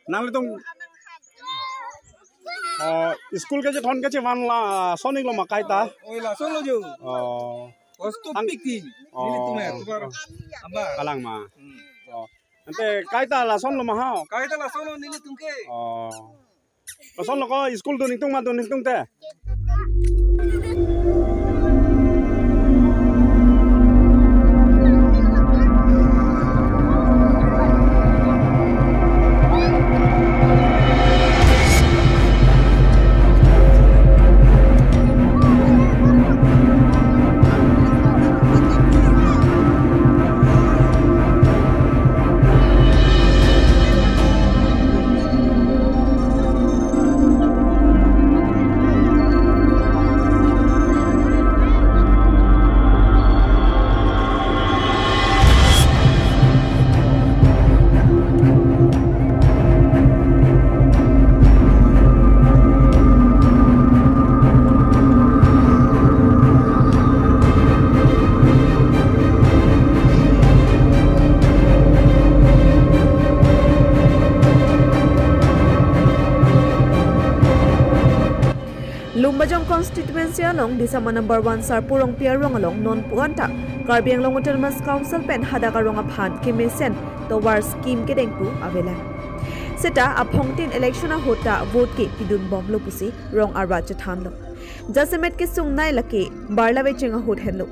nang litung school ke je thon ke che wan la sonik lo makai ta oi la solo jo oh piki nilitung ya tubar amba kalang ma ante kai ta la son lo ma ha kai ta la solo nilitung ke son lo ko school do nitung ma do nitung te Lumbajong constituency along disama number 1 Sarpurong Piarong along non puanta Karbiang long autonomous council pen hadakarong aphan kimesen towar scheme kedengpu avela seta aphongtin election a hota vote ke pidun bom lo pusi rong arwa chathan lo jasemet ke sungnai lake barlawe chenga hot hello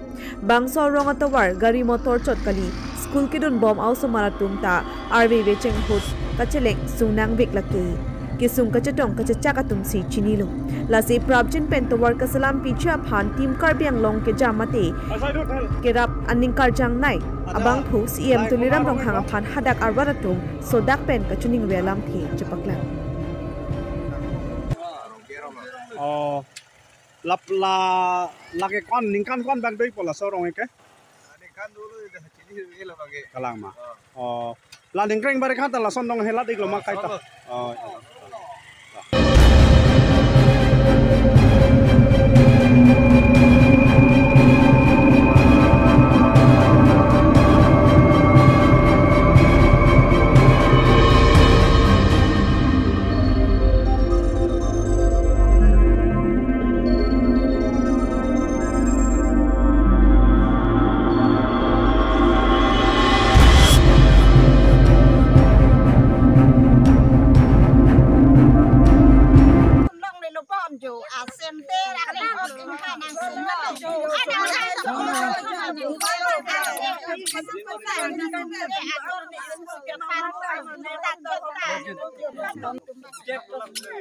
bangso rong atawar gari motor chotkali school kidun bom also maratum ta arwe we cheng hot kacheleng sungnang vek lake kisung kachatong kachachakatum si chinilo lasi prabjin pentowar kasalam picha phan team karbiang long ke jamate kerap aning karjang nai abang thu cm tuliram rong hanga phan hadak arwaratum sodak pen kachuning welam thi chapakla lapla lake kon ningkan kon bang doi pola sorong ke ningkan dulu chini hela bage kalang ma la ningkreng bare khata la son dong hela dik lo ma kai ta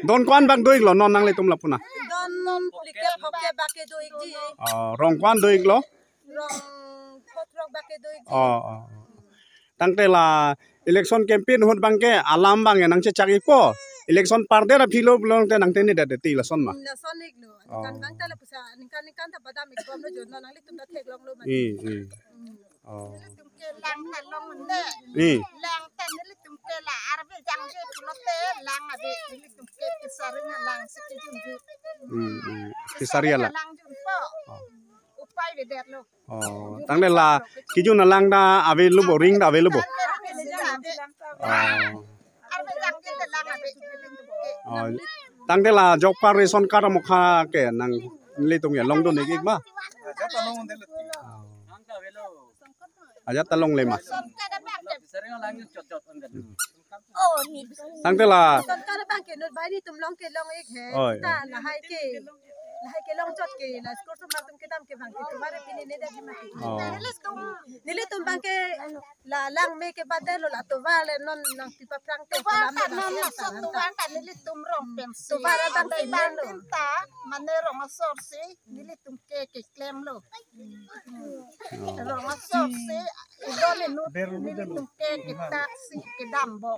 don kwan bang doi lo non nang le tum la puna don non pulike phoke bake doi ji rong kwan doi lo rong khotrok bake doi ji tangte la election campaign hot bang ke alam bang nang che chagi po election parde ra philo blong te nang te ni da ti la son ma na sonik lo kan bang ta la pusa kan ta badam ik bom lo jod nang li tum da thek long lo ma tum ke lang na long ne lang tan li tum ke la arbe jang ke pulo te lang abi li tum ke kisaring lang sikijun ju kisaria la lang jun po upai de det lo tangte la kijun na lang da ave lu bo ring da ave lu bo arbe jang ke lang abi li tum ke tangte la jok par reson kara mokha ke nang le tung ya long do ne ik ma aja talong le ma tangte la son ka bang ke not bai ni tum long ke long ek he ta la hai ke long chot ke la skor tum tum ke dam ke bang ke tumare pini ne da ji ma nile tum bang ke la lang me ke badel lo la to vale non nang pipa prang te la me non so tu bang kan li tum rong pen to vale bang ke bang ta mane rong sor si li tum ke klem lo rong sor si do le nu li tum ke taxi ke dambo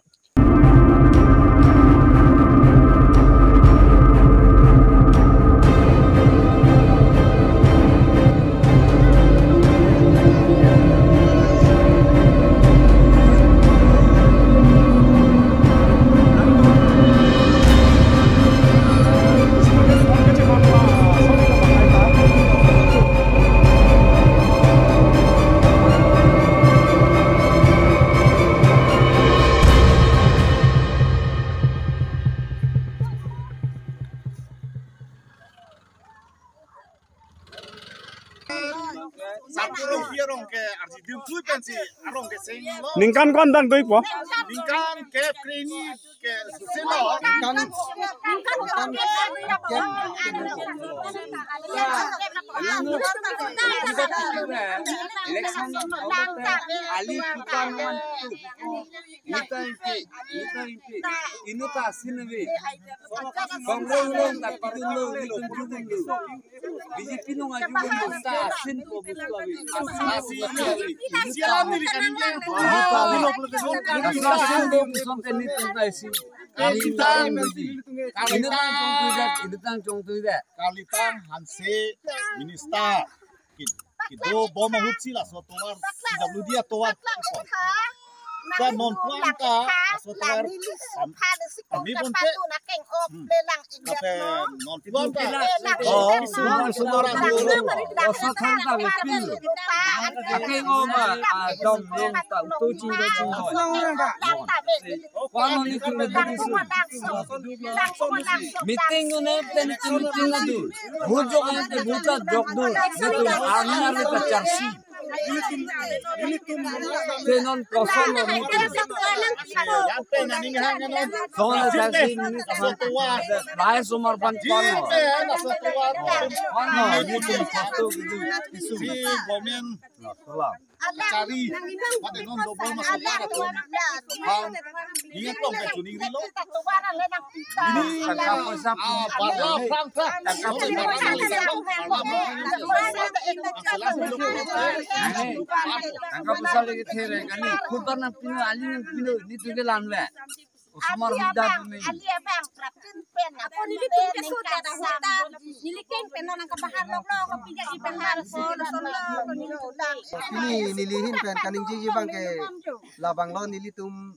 ningkan kon dan doi po Ningkan ke krini ke silo. Election ali kita naman ito ino ta sinabi Congress ta pitulo itong jugulo BJP no nga jugulo ta sin po buslawi Sialan diri kanina. Asasin do sonte nito ta si Kalitang chong tuida. Kalitang hanse minista. Kido boma hutsi la so towar WD towar. Ka non puangka so towar. Kami pun te. Kape non puangka. Oh, sudara Aking oma dom long ta tu chi do chi ho. Kwano ni tu medisu. Meeting ne pen meeting adu. Bujo ka te buta jok du. Nitu arna ni ta charsi. Tenon kosong lo ni. Yang pe nani hanga non. Sona charsi ni ta towar. Lai sumar pan kwano. So towar. Kwano ni tu pasto du. Isu. Si bomen Salam. cari pada non do boma so para tu. Ingat tong ke tuning rilo. Ini parla franca. Angka besar lagi tere kani. Kubar na pino alin pino ni tu ke lanwe. Usmar hida tu ni. Ako nilitong ke sudah dah sudah nilikeng penon ang kabahar lo ko pija ibahar ko Ini nilihin pen kaning jiji bang ke labang lo nilitum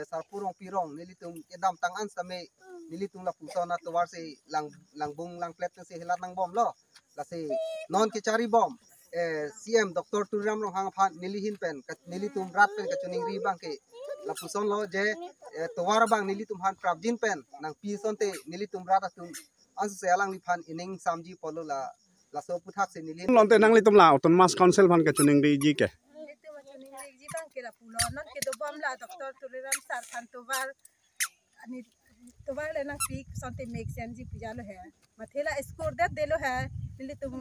sarpurong pirong nilitum edam tangan same nilitum la pusona towar se langbung lang plet se hilat nang bom lo la se non ke cari bom CM Dr. Turam long hang phan nilihin pen nilitum rat pen kachuning ri bang ke la puson lo je towar bang nilitum han prabjin pen nang pison te nilitum rat tum ansu se alang ni phan ining samji polo la so puthak se nilihin lonte nang litum la oton mas council fan ka chuning ri ji ke itu macam ni lagi bang kira pulau non kita bom lah doktor tuliran sar kan tovar ani tovar le na pik sonte make sense ji puja lo hai mathela score de lo hai nili tum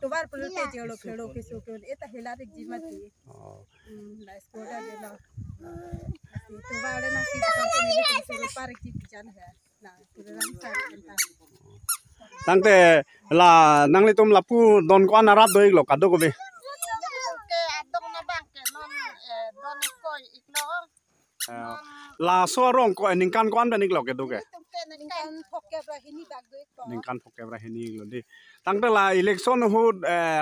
tovar pulte jelo khelo ke so ke eta hela rik ji mati la score de lo tovar le na pik sonte nili tum so par ji puja lo hai la tuliran sar kan tangte la nang litum la pu don ko anarat doi lo kado ko be la so rong ko ningkan kon ben lo ke do ke ningkan phokke bra hini bag doi ko ningkan phokke bra hini lo di tangte la election hud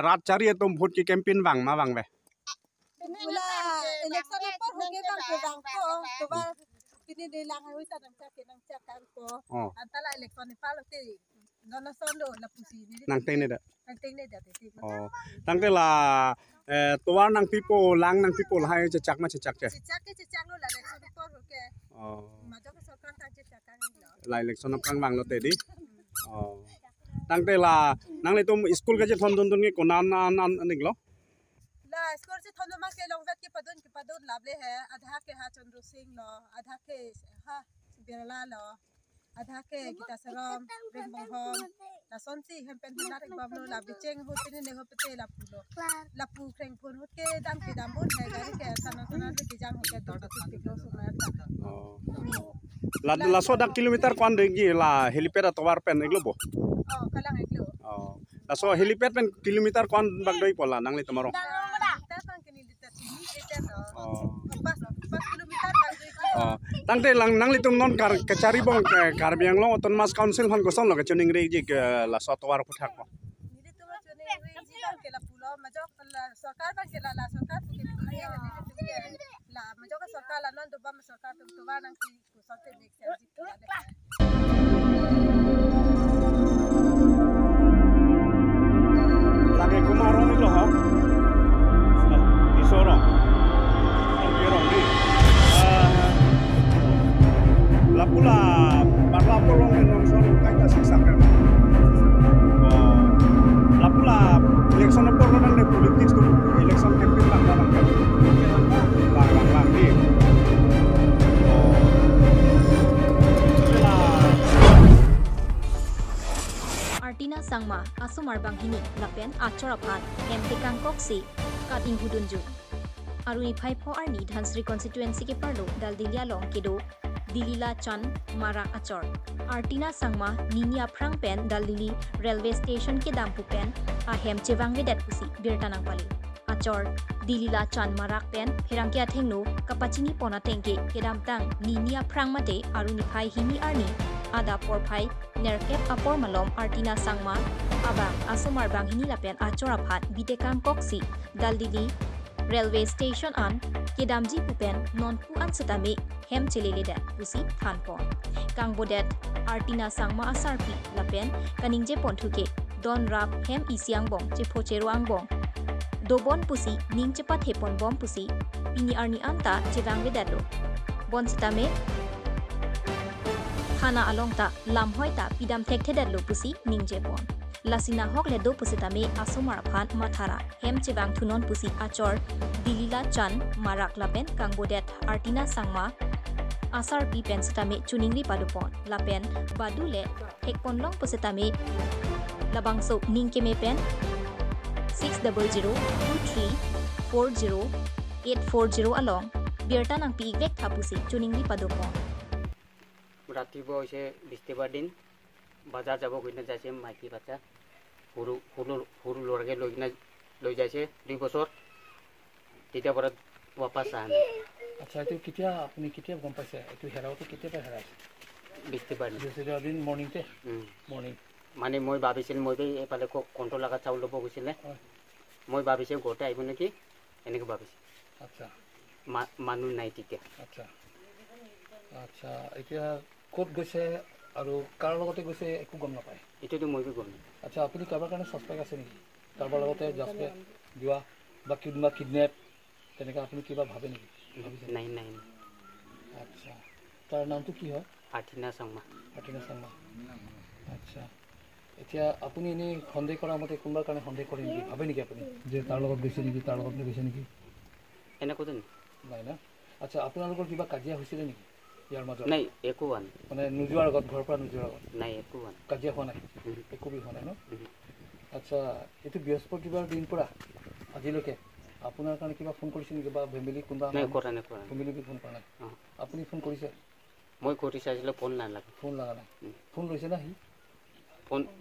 rat chari tum vote ki campaign wang ma wang be Wala election por hoge bang ko bang ko tobar kini dilang oi ta nang cak kan ko antala election palo te nono sondo la pusi ni nang tene da nang tene da te oh tangte la towar nang people lang nang people hai che chak ma che chak che cicak lo la election por hoge oh ma jo ko sarkar ta cicak kan lo la election ap kang wang lo te di oh tangte la nang litum school ka je thon dun ni ko nan anik lo la score से थोनो मा के लोंगवेट के पदोन लाभले है आधा के हा चंद्र सिंह लो आधा के हा बिरला लो आधा के गीता सरम ring बंगहोम la sonsi hempen dinar bablo la bicheng hotine ne hopete la pulo la pu kreng phun hot ke dam bun hai gari ke sana ke jang ke dota ke lo so na la so dak kilometer kon de gi la helipad towar pen eglo bo kalang eglo la so helipad pen kilometer kon bag doi pola nang li tomorrow ta pang ke ni lita sini eta pas kilometer bag doi tangte lang nang litum non kar kacari bong karbiang lo oton mas council han ko son lo ke chuning ri ji la so towar puthak ko ni to ma chuning ri ji bang ke la pulo ma jo la sarkar bang ke la sarkar ke la ma jo ka sarkar la non do ba ma sarkar to ba nang ki ko sote mek se ji lagi kumarong lo ha isorong pirong di la pula parla polong nong son kai ta siksa kan la pula election por nang de politics tu election campaign lang kan Sangma Asumar Banghini Lapen Achoraphan MP Kangkoksi Kat Inghudunju Aruni Phaipo Arni Dhansri constituency ke parlo Daldilia Long Kedo Dilila Chan Mara Achor Artina Sangma Ninia Prang Pen Daldili Railway Station ke Dampu Pen Ahem Chewang Vedet Pusi Birtanang Pali Achor Dilila Chan Marak Pen Hirangkia Thengno Kapachini Pona Tengke Kedam Tang Ninia Prang Mate Aruni Phai Hini Arni Ada Porphai Nerkep Apor Malom Artina Sangma Abang Asumar Banghini Lapen Achoraphat Bitekang Koksi Daldili Railway Station an Kedamji Pupen Non Pu an Setame Hem Cheleleda Pusi Thanpon Kangbodet Artina Sangma Asarpi Lapen Kaningje Pontuke Don Rap Hem Isiang Bong Chepochero Angbong Dobon Pusi Ning Cepat Hepon Bom Pusi Pini Arni Anta Chevang Vedado Bon Setame Hana Alongta Lamhoita Pidam Tektedadlo Pusi Ning Jepon Lasina Hok Ledo Pusitame Asumar Phan Mathara Hem Chewang Thunon Pusi Achor Dilila Chan Marak Lapen Kangbodet Artina Sangma Asar Pi Pen Setame Chuningri Padupon Lapen Badule Hekponlong Pusitame Labangso Ningkeme Pen 6002340 along Birtan ang piigvek Thapusi Chuningri Padupon ৰাতিপুৱা হৈছে বৃহস্পতিবাৰ দিন বজাৰ যাব গৈ যাইছে মাইকী বাচ্চা সৰু ল'ৰাকে লৈ যাইছে 2 বছৰ তেতিয়া পৰা वापस আহা নাই আচ্ছা এইটো কেতিয়া আপুনি কেতিয়া গম পাইছে এইটো হেৰাওতে কেতিয়া হেৰাইছে বৃহস্পতিবাৰ দিন মৰ্নিংতে মৰ্নিং মানে মই ভাবিছিল মই এইফালে কণ্ট্ৰল লগা চাউল ল'ব গৈছিলে মই ভাবিছোঁ ঘৰতে আহিব নেকি এনেকৈ ভাবিছোঁ আচ্ছা মানুহ নাই তেতিয়া আচ্ছা আচ্ছা এতিয়া ক'ত গৈছে আৰু কাৰ লগতে গৈছে একো গম নাপায় এটোতো মই গম নাই আচ্ছা আপুনি কাৰোবাৰ কাৰণে সাসপেক্ট আছে নেকি কাৰোবাৰ লগতে জাষ্ট দিৱা বা কিডনেপ তেনেকা আপুনি কিবা ভাবে নেকি নাই নাই আচ্ছা তাৰ নামটো কি হয় আৰ্টিনা সংমা আচ্ছা এতিয়া আপুনি এনে সন্দেহ কৰা মতে কোনবাৰ কাৰণে সন্দেহ কৰে নেকি ভাবে নেকি আপুনি যে তাৰ লগত গৈছে নেকি তাৰ লগত গৈছে নেকি এনেকৈ নাই না আচ্ছা আপোনালোকৰ কিবা কাজিয়া হৈছিল নেকি ইয়াৰ মাজত নাই একো হোৱা নাই মানে নোযোৱাৰ আগত ঘৰৰ পৰা নোযোৱাৰ আগত নাই একো হোৱা নাই কাজিয়া হোৱা নাই একো হোৱা নাই ন আচ্ছা এইটো বৃহস্পতিবাৰ দিন পৰা আজিলৈকে আপোনাৰ কাৰণে কিবা ফোন কৰিছিল নেকি বা ফেমিলি কোনবা নাই কৰা নাই ফেমিলিকে ফোন কৰা নাই আপুনি ফোন কৰিছে মই কৰি চাইছিলোঁ ফোন নালাগে ফোন লগা নাই ফোন লৈছে না সি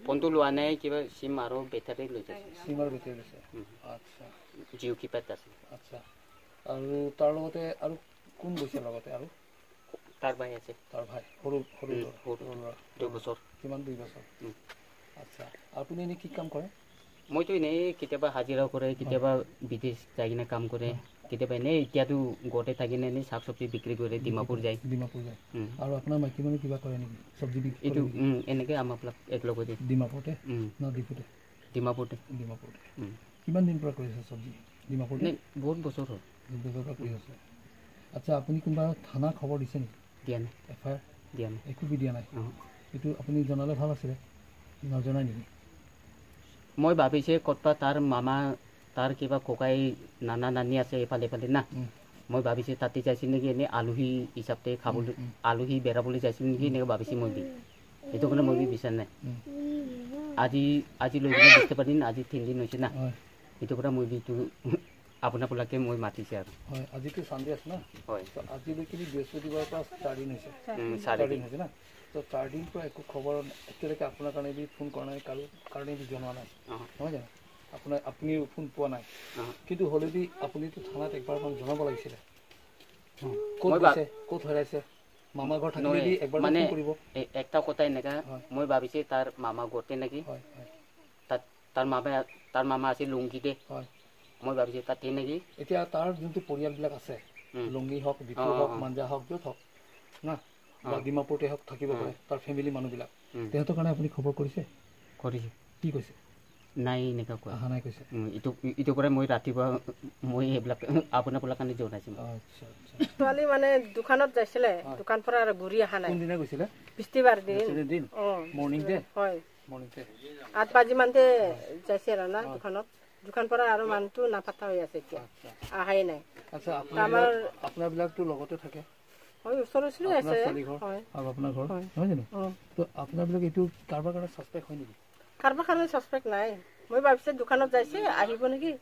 ফোনটো লোৱা নাই কিবা চিম আৰু বেটাৰী লৈ যাইছে চিম আৰু বেটাৰী লৈছে আচ্ছা জিঅ' কিপেড আছে আচ্ছা আৰু তাৰ লগতে আৰু কোন গৈছে লগতে আৰু তাৰ ভাই আছে তাৰ ভাই সৰু 2 বছৰ কিমান 2 বছৰ আচ্ছা আপুনি এনে কি কাম কৰে মইতো এনেই কেতিয়াবা হাজিৰা কৰে কেতিয়াবা বিদেশ যাই কিনে কাম কৰে কেতিয়াবা এনেই এতিয়াতো ঘৰতে থাকি এনেই শাক চব্জি বিক্ৰী কৰে ডিমাপুৰ যায় আৰু আপোনাৰ মাইকী মানুহ কিবা কৰে নেকি চব্জি বিক্ৰী এইটো এনেকৈ আমাক একলগতে ডিমাপুৰতে না ডিমাপুৰতে কিমান দিন পৰা কৰিছে চব্জি ডিমাপুৰতে বহুত বছৰ হ'ল কৰি আছে আচ্ছা আপুনি কোনোবা থানা খবৰ দিছে নেকি দিয়া নাই এফআইআৰ দিয়া নাই একো দিয়া নাই এইটো আপুনি জনালে ভাল আছিলে নজনাই নেকি মই ভাবিছোঁ ক'তবা তাৰ মামা তাৰ কিবা ককাই নানা নানি আছে এইফালে না মই ভাবিছোঁ তাতে যাইছিল নেকি এনেই আলহী হিচাপে খাবলৈ আলহী বেৰাবলৈ যাইছিল নেকি এনেকৈ ভাবিছোঁ মই সেইটো কাৰণে মই বিচাৰ নাই আজি লৈ কিনে বৃহস্পতিবাৰ দিন আজি 3 দিন হৈছে না সেইটো পৰা মই আপোনালোকে মই মাতিছে আৰু হয় আজিতো চানডে আছে না হয় আজিলৈকে বৃহস্পতিবাৰৰ পৰা 4 দিন হৈছে 4 দিন হৈছে না তো 4 দিন পৰা একো খবৰ এতিয়ালৈকে আপোনাৰ কাৰণে ফোন কৰা নাই কাৰণে জনোৱা নাই নহয় জানো আপুনি ফোন পোৱা নাই কিন্তু হ'লেও আপুনিতো থানাত একবাৰ জনাব লাগিছিলে ক'ত হেৰাইছে মামা ঘৰ থাকিলে একবাৰ মানে ফোন কৰিব একটা কথা এনেকা মই ভাবিছোঁ তাৰ মামা ঘৰতে নেকি তাৰ মামা আছে লুংগিতে মই ভাবিছোঁ তাতে নেকি এতিয়া তাৰ যোনটো পৰিয়ালবিলাক আছে লুংগি হওক বিপু হওক মাঞ্জা হওক য'ত হওক না বা ডিমাপুৰতে হওক থাকিব পাৰে তাৰ ফেমিলি মানুহবিলাক তেহেঁতৰ কাৰণে আপুনি খবৰ কৰিছে কি কৈছে নাই এনেকা কোৱা অহা নাই কৈছে ইটো পৰা মই ৰাতিপুৱা মই সেইবিলাক আপোনালোকৰ কাৰণে জনাইছোঁ ছোৱালী মানে দোকানত যাইছিলে দোকান পৰা আৰু ঘূৰি অহা নাই কোনদিনা গৈছিলে বৃহস্পতিবাৰ দিন মৰ্নিং ডে হয় মৰ্নিংতে 8 বাজি মানতে যাইছে আৰু না দোকান পৰা আৰু মানুহটো নাপাতা হৈ আছে এতিয়া আহাই নাই আচ্ছা আপোনাৰ বিলাকতো লগতে থাকে হয় ওচৰে আছে হয় আৰু আপোনাৰ ঘৰ নহয় জানো তো আপোনাৰ বিলাক এইটো কাৰোবাৰ কাৰণে সাসপেক্ট হয় নেকি কাৰোবাৰ কাৰণে ছাছপেক্ট নাই মই ভাবিছে দোকানত যাইছে আহিব নেকি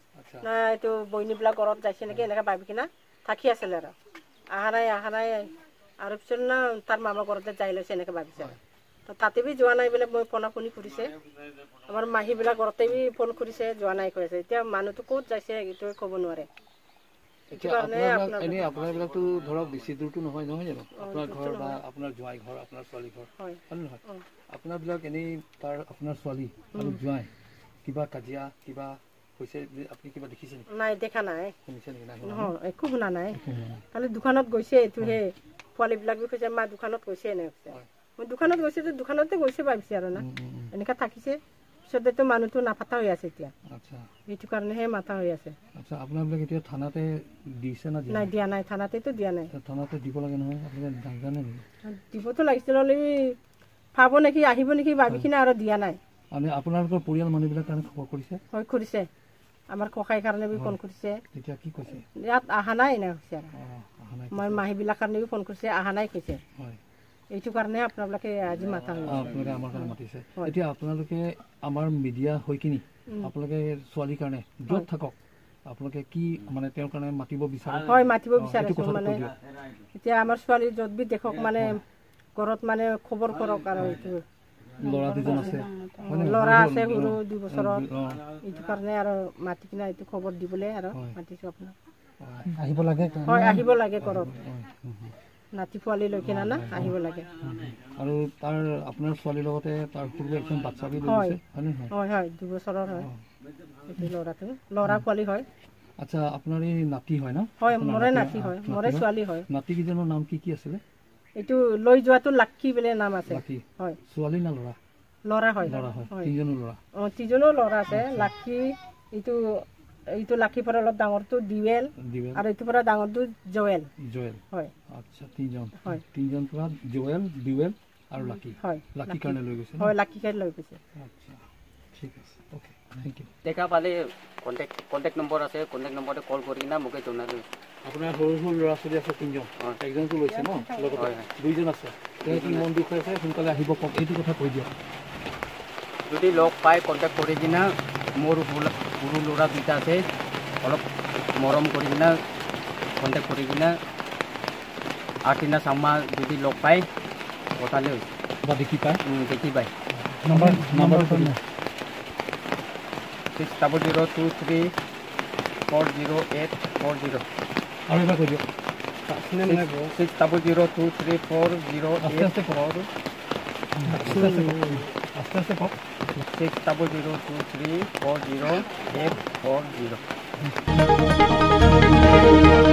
না এইটো বইনীবিলাক ঘৰত যাইছে নেকি এনেকৈ ভাবি কিনা থাকি আছিলে আৰু অহা নাই আৰু পিছত না তাৰ মামা ঘৰতে যাই লৈছে এনেকৈ ভাবিছে তো তাতে বি যোৱা নাই বোলে মই ফোনা ফোনি কৰিছে আমাৰ মাহীবিলাক ঘৰতে বি ফোন কৰিছে যোৱা নাই কৈ আছে এতিয়া মানুহটো ক'ত যাইছে এইটোৱে ক'ব নোৱাৰে আপোনাৰবিলাকতো ধৰক বেছি দূৰটো নহয় জানো আপোনাৰ ঘৰ বা আপোনাৰ জোঁৱাই ঘৰ আপোনাৰ ছোৱালী ঘৰ হয় নহয় আপোনাৰবিলাক এনেই তাৰ আপোনাৰ ছোৱালী আৰু জোঁৱাই কিবা কাজিয়া কিবা হৈছে আপুনি কিবা দেখিছে নেকি নাই দেখা নাই শুনিছে নেকি নহয় একো শুনা নাই খালি দোকানত গৈছে এইটোহে পোৱালীবিলাক বি কৈছে মা দোকানত গৈছে এনে কৈছে মই দোকানত গৈছে তো দোকানতে গৈছে ভাবিছে আৰু না এনেকৈ থাকিছে পিছতেতো মানুহটো নাফাটা হৈ আছে এতিয়া আচ্ছা এইটো কাৰণেহে মাথা হৈ আছে আচ্ছা আপোনাৰবিলাক এতিয়া থানাতে দিছে না নাই দিয়া নাই থানাতেতো দিয়া নাই থানাতে দিব লাগে নহয় আপোনালোকে জানে নেকি দিবতো লাগিছিল পাব নেকি আহিব নেকি ভাবি কিনে আৰু দিয়া নাই মানে আপোনালোকৰ পৰিয়াল মানুহবিলাক কাৰণে খবৰ কৰিছে হয় কৰিছে আমাৰ ককাই কাৰণে বি ফোন কৰিছে এতিয়া কি কৈছে ইয়াত অহা নাই এনে কৈছে মই মাহীবিলাক কাৰণে বি ফোন কৰিছে অহা নাই কৈছে হয় এইটো কাৰণে আপোনালোকে আজি মাতা আপোনালোকে আমাৰ কাৰণে মাতিছে এতিয়া আপোনালোকে আমাৰ মিডিয়া হৈ কিনি আপোনালোকে ছোৱালীৰ কাৰণে য'ত থাকক আপোনালোকে কি মানে তেওঁৰ কাৰণে মাতিব বিচাৰে হয় মাতিব বিচাৰিছো মানে এতিয়া আমাৰ ছোৱালী য'ত বি দেখক মানে ঘৰত মানে খবৰ কৰক আৰু এইটো ল'ৰা দুজন আছে ল'ৰা আছে সৰু 2 বছৰৰ এইটো কাৰণে আৰু মাতি কিনা এইটো খবৰ দিবলৈ আৰু মাতিছো আপোনাক আহিব লাগে হয় আহিব লাগে ঘৰত নাতি পোৱালি লৈ কিনা না আহিব লাগে আৰু তাৰ আপোনাৰ ছোৱালীৰ লগতে তাৰ সৰু একজন বাচ্চা বি লৈছে হয় হয় 2 বছৰৰ হয় এইটো ল'ৰাটো ল'ৰা পোৱালি হয় আচ্ছা আপোনাৰ এই নাতি হয় না হয় মোৰে নাতি হয় মোৰে ছোৱালী হয় নাতি কিজনৰ নাম কি আছিলে এইটো লৈ যোৱাটো লাক্ষী বুলি নাম আছে হয় ছোৱালী না ল'ৰা ল'ৰা হয় তিনিজনো ল'ৰা তিনিজনো ল'ৰা আছে লাক্ষী এইটো লাক্ষী পৰা অলপ ডাঙৰটো দিৱেল আৰু এইটো পৰা ডাঙৰটো জয়েল হয় আচ্ছা তিনিজন পৰা জয়েল দিৱেল আৰু লাকি হয় লাকি কাৰণে লৈ গৈছে হয় লাকি কাৰণে লৈ গৈছে আচ্ছা ঠিক আছে ওকে থ্যাংক ইউ দেখা পালে কন্টেক্ট নম্বৰ আছে কন্টেক্ট নম্বৰতে কল কৰি কিনা মোকে জনালে আপোনাৰ সৰু সৰু ল'ৰা ছোৱালী আছে তিনিজন একজনটো লৈছে ন লগতে দুইজন আছে তেওঁ মন দুখ হৈ আছে সোনকালে আহিব কওক এইটো কথা কৈ দিয়ক যদি লগ পাই কন্টেক্ট কৰি কিনা মোৰ সৰু ল'ৰা দুটা আছে অলপ মৰম কৰি কিনা কন্টেক্ট কৰি কিনা আগদিনা চামা যদি লগ পাই পঠালে বা দেখি পায় নম্বৰ 6002340840 আৰু এবাৰ কৈ দিয়ক 6002340840 আস্তে কওক 6002340840